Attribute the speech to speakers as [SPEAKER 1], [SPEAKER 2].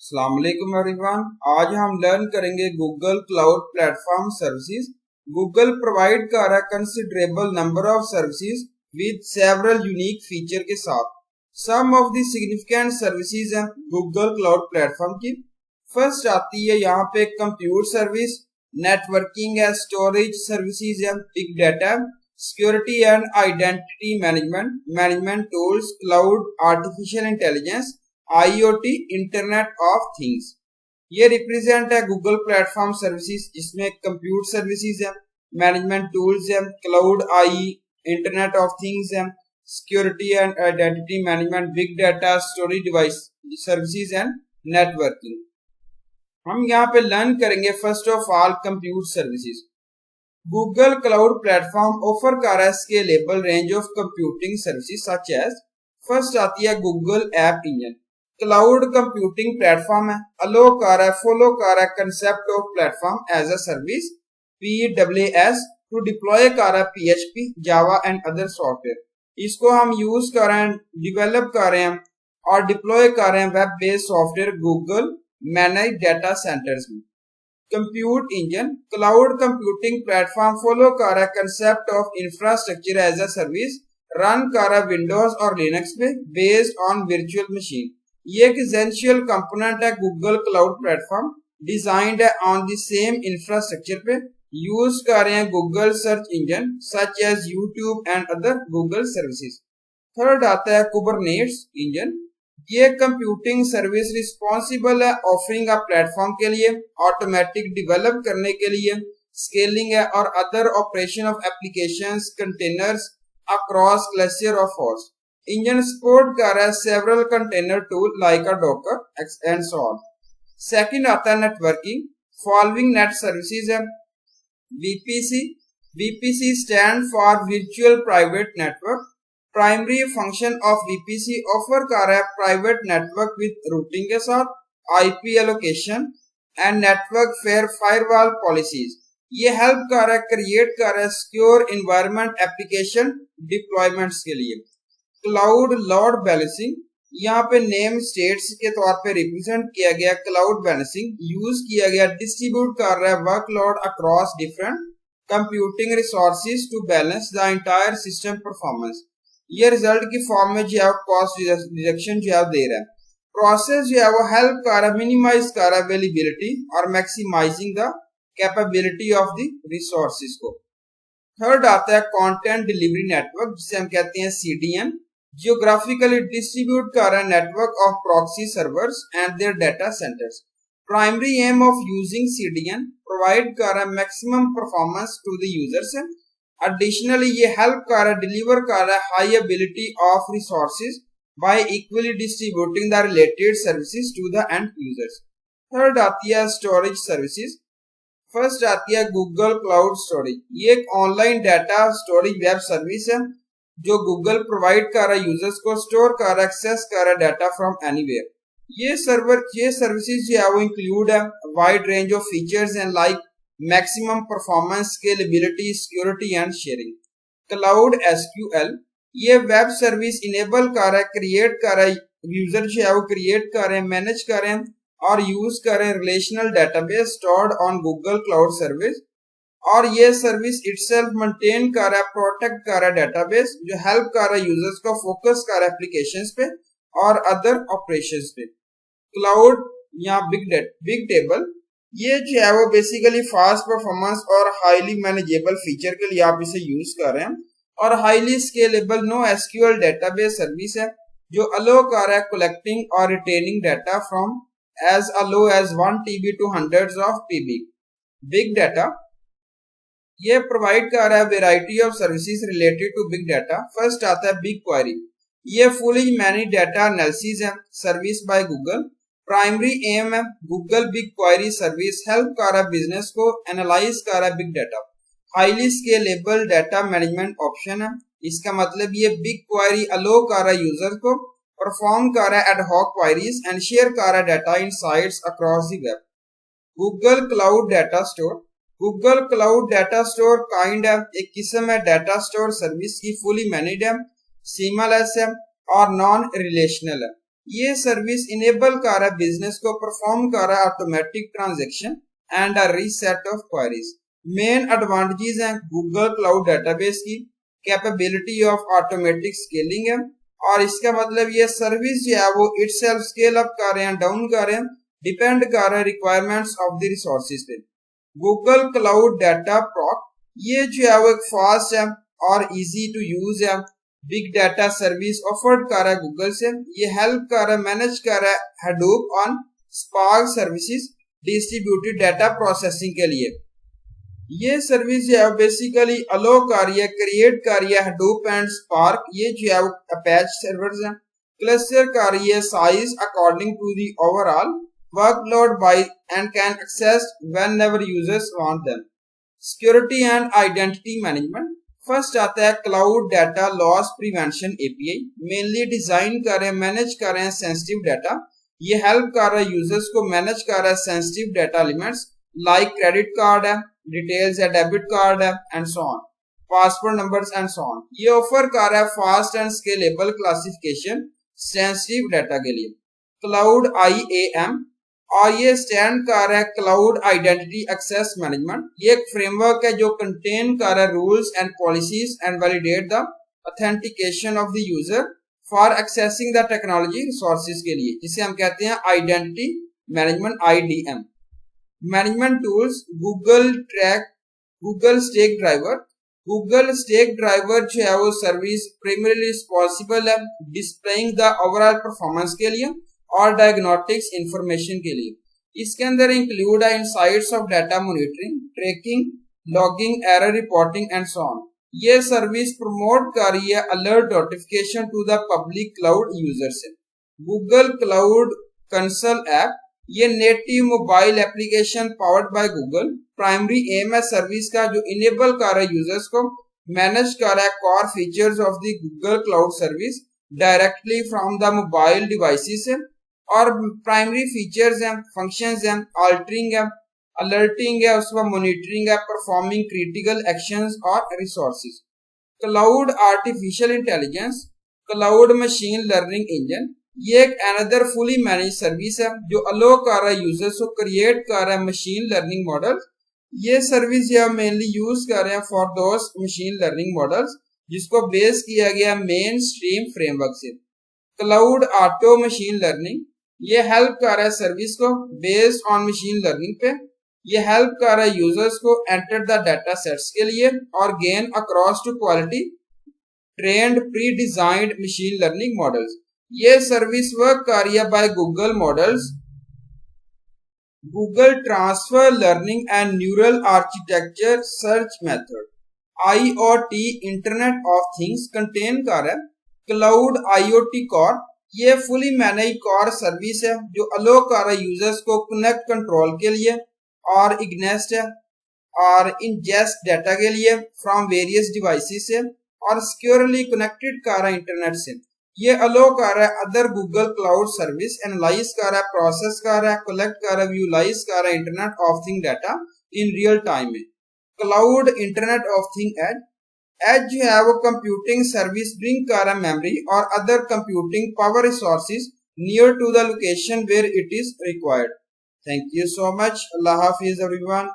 [SPEAKER 1] अस्सलाम वालेकुम एवरीवन। आज हम लर्न करेंगे Google cloud platform services. Google provide कर रहा है considerable number of services with several unique feature के साथ। सम ऑफ द सिग्निफिकेंट सर्विसेज हैं गूगल क्लाउड प्लेटफॉर्म की। फर्स्ट आती है यहाँ पे कंप्यूट सर्विस, नेटवर्किंग है, स्टोरेज सर्विसेज है, big data, security and identity management, management tools, cloud, artificial intelligence, IoT, internet of things. ये रिप्रेजेंट है गूगल प्लेटफॉर्म सर्विसेज, जिसमें कंप्यूट सर्विसेज है, मैनेजमेंट टूल्स है, क्लाउड, इंटरनेट ऑफ थिंग्स है, security and identity management, big data, storage device services and networking. हम यहाँ पे learn करेंगे first of all compute services. Google cloud platform offer कर रहा है scalable range of computing services such as. First आती है Google app engine. Cloud computing platform है, अलो कर रहा है, फॉलो कर रहा है concept of platform as a service, PWS, to deploy कर रहा है PHP, Java and other software. इसको हम यूज कर रहे हैं, डिवेलप कर रहे हैं और डिप्लॉय कर रहे हैं web based software Google manage data centres में। Compute engine cloud computing platform follow कर रहा है concept of infrastructure as a service, run कर रहा है विंडोज और लिनक्स पे बेस्ड ऑन वर्चुअल मशीन। ये एक एसेंशियल कंपोनेंट है गूगल क्लाउड प्लेटफॉर्म, डिजाइंड है ऑन द सेम इंफ्रास्ट्रक्चर पे। यूज कर रहे हैं Google search engine such as YouTube and other Google services. Third आता है कुबरनेट्स इंजन। ये कंप्यूटिंग सर्विस रिस्पॉन्सिबल है ऑफरिंग अ प्लेटफॉर्म के लिए, ऑटोमेटिक डेवलप करने के लिए, स्केलिंग है और other operation of applications containers across cluster of host. Engine support कर रहा है several container tool like a Docker and so on. Second आता है नेटवर्किंग। फॉलोइंग नेट सर्विसेज है VPC। VPC stand for virtual private network. Primary function of VPC offer कर रहा है private network with routing के साथ, IP allocation and network fair firewall policies. ये help कर रहा है, क्रिएट कर रहा है सिक्योर एनवायरनमेंट एप्लीकेशन डिप्लॉयमेंट्स के लिए। क्लाउड लोड बैलेंसिंग, यहाँ पे नेम स्टेट्स के तौर पे रिप्रेजेंट किया गया। क्लाउड बैलेंसिंग यूज किया गया, डिस्ट्रीब्यूट कर रहा है workload across different computing resources to balance the entire system performance. ये रिजल्ट की फॉर्म में जो है कॉस्ट रिडक्शन जो है दे रहा है। प्रोसेस जो है वो हेल्प कर रहा है, मिनिमाइज कर रहा है अवेलेबिलिटी और maximising the capability of the resources को। थर्ड आता है कंटेंट डिलीवरी नेटवर्क, जिसे हम कहते हैं CDN। जियोग्राफिकली डिस्ट्रीब्यूट कर रहा है network of proxy servers and their data centres. Primary aim of using CDN provide कर रहा है maximum performance to the users. Additionally ये हेल्प कर रहा है, डिलीवर कर रहा है high ability of resources by equally distributing the related services to the end users. Third आती है स्टोरेज सर्विसेज। फर्स्ट आती है गूगल क्लाउड स्टोरेज। ये एक online data storage web service है जो गूगल प्रोवाइड कर रहा है यूजर्स को, स्टोर कर रहा है, एक्सेस कर रहा है डाटा फ्रॉम एनीवेयर। ये सर्विसेज जो है वो इंक्लूड है wide range of features and like maximum performance, scalability, security and sharing. Cloud SQL ये वेब सर्विस इनेबल कर रहा है, क्रिएट कर रहा है, यूजर जो है वो क्रिएट कर रहे हैं, मैनेज कर रहे हैं और यूज कर रहे हैं relational database stored on Google cloud service. और ये सर्विस इटसेल्फ मेंटेन कर रहा है, प्रोटेक्ट कर रहा है डेटाबेस, जो हेल्प कर रहा है यूजर्स को फोकस कर रहा है एप्लीकेशंस पे और अदर ऑपरेशंस पे। क्लाउड या बिग टेबल ये जो है वो बेसिकली फास्ट परफॉर्मेंस और हाईली मैनेजेबल फीचर के लिए आप इसे यूज कर रहे हैं। और highly scalable no SQL database service है जो अलो कर रहा है कलेक्टिंग और retaining data from as low as 1 TB to hundreds of TB। Big data ये प्रोवाइड कर रहा है variety of services related to big data. First आता है बिग क्वेरी। ये फुली मैनेज डाटा एनालिसिस है service by Google. Primary aim है Google big query service help कर रहा है बिजनेस को एनालाइज कर रहा है big data. Highly scalable data management option है, इसका मतलब ये बिग क्वेरी अलो कर रहा है यूजर को, परफॉर्म कर रहा है ad hoc queries and share कर रहा है data insights across the web. Google cloud data store. Google cloud data store kind है, एक किस्म है डाटा स्टोर सर्विस की, फुली मैनेज्ड है, सीमलेस है और नॉन रिलेशनल है। ये सर्विस इनेबल कर रहा है बिजनेस को परफॉर्म कर रहा है automatic transaction and a reset of queries. Main advantages हैं गूगल क्लाउड डेटाबेस की कैपेबिलिटी ऑफ ऑटोमेटिक स्केलिंग है, और इसका मतलब ये सर्विस जो है वो इटसेल्फ स्केल अप कर रहे हैं, डाउन कर रहे हैं, डिपेंड कर रहे हैं रिक्वायरमेंट्स ऑफ द रिसोर्सेज पे। गूगल क्लाउड डाटा प्रॉक ये जो है वो एक फास्ट है और इजी टू यूज है बिग डाटा सर्विस ऑफर्ड कर रहा है गूगल से। ये हेल्प कर रहा है, मैनेज कर रहा है Hadoop on spark services distributed data processing के लिए। ये सर्विस जो है बेसिकली अलो कर रही है, क्रिएट कर रही है हडूप एंड स्पार्क, ये जो है अपैच सर्वर्स हैं, क्लस्टर कर रही है size according to the overall workload by and can access whenever users want them. Security and identity management. First आता है cloud data loss prevention API, mainly design कर रहे हैं, मैनेज कर रहे हैं सेंसिटिव डाटा। ये हेल्प कर रहा है यूजर्स को, मैनेज कर रहा है sensitive data elements like credit card है, डिटेल्स है, डेबिट कार्ड है and so on, passport numbers and so on. ये ऑफर कर रहा है fast and scalable classification sensitive data के लिए। क्लाउड IAM, और ये स्टैंड कर रहा है क्लाउड आइडेंटिटी एक्सेस मैनेजमेंट। ये एक फ्रेमवर्क है जो कंटेन कर रहा है rules and policies and validate the authentication of the user for accessing the technology resources के लिए, जिसे हम कहते हैं identity management IDM। Management tools Google track, Google Stackdriver. Google Stackdriver जो है वो सर्विस प्राइमरीली रिस्पॉन्सिबल है डिस्प्लेइंग द ओवरऑल परफॉर्मेंस के लिए और डायग्नोस्टिक्स इंफॉर्मेशन के लिए। इसके अंदर इंक्लूड है insights of data monitoring, tracking, logging, error reporting and so on. ये सर्विस प्रमोट कर रही है alert notification to the public cloud user से। गूगल क्लाउड कंसोल ऐप, ये native mobile application powered by Google. Primary aim है service का जो enable कर रहा है यूजर्स को मैनेज कर रहा है core features of the Google cloud service directly from the mobile devices से। और प्राइमरी फीचर्स हैं, फंक्शंस हैं, अल्टरिंग है, अलर्टिंग है, उसके बाद मॉनिटरिंग है, परफॉर्मिंग क्रिटिकल एक्शंस और resources. Cloud artificial intelligence, cloud machine learning engine, ये एक अनदर फुली मैनेज सर्विस है जो अलो कर रहा है यूजर्स को क्रिएट कर रहा है मशीन लर्निंग मॉडल। ये सर्विस जो मेनली यूज कर रहे हैं for those machine learning models जिसको बेस किया गया मेन स्ट्रीम फ्रेमवर्क से। क्लाउड ऑटो मशीन लर्निंग, ये हेल्प कर रहा है सर्विस को बेस्ड ऑन मशीन लर्निंग पे। ये हेल्प कर रहा है यूजर्स को एंटर द डाटा सेट्स के लिए और gain across to quality trained pre designed machine learning models. ये सर्विस वर्क कर रही है by Google models, Google transfer learning and neural architecture search method. IoT internet of things contain कर रहा है क्लाउड IoT कोर, ये fully manage core service है जो अलो कर रहा है यूजर्स को कनेक्ट कंट्रोल के लिए और इग्नेस्ट है और इंजेस्ट डाटा के लिए फ्रॉम वेरियस डिवाइसेस से और सिक्योरली कनेक्टेड कर रहा है इंटरनेट से। ये अलो कर रहा है other Google cloud service, analyse कर रहा है, प्रोसेस कर रहा है, कलेक्ट कर रहा है, विजुअलाइज कर रहा है internet of thing data in real time में। Cloud internet of thing edge जो है वो कंप्यूटिंग सर्विस ब्रिंग कर रहा है मेमोरी और other computing power resources near to the location where it is required. Thank you so much. अल्लाह हाफिज एवरीवन।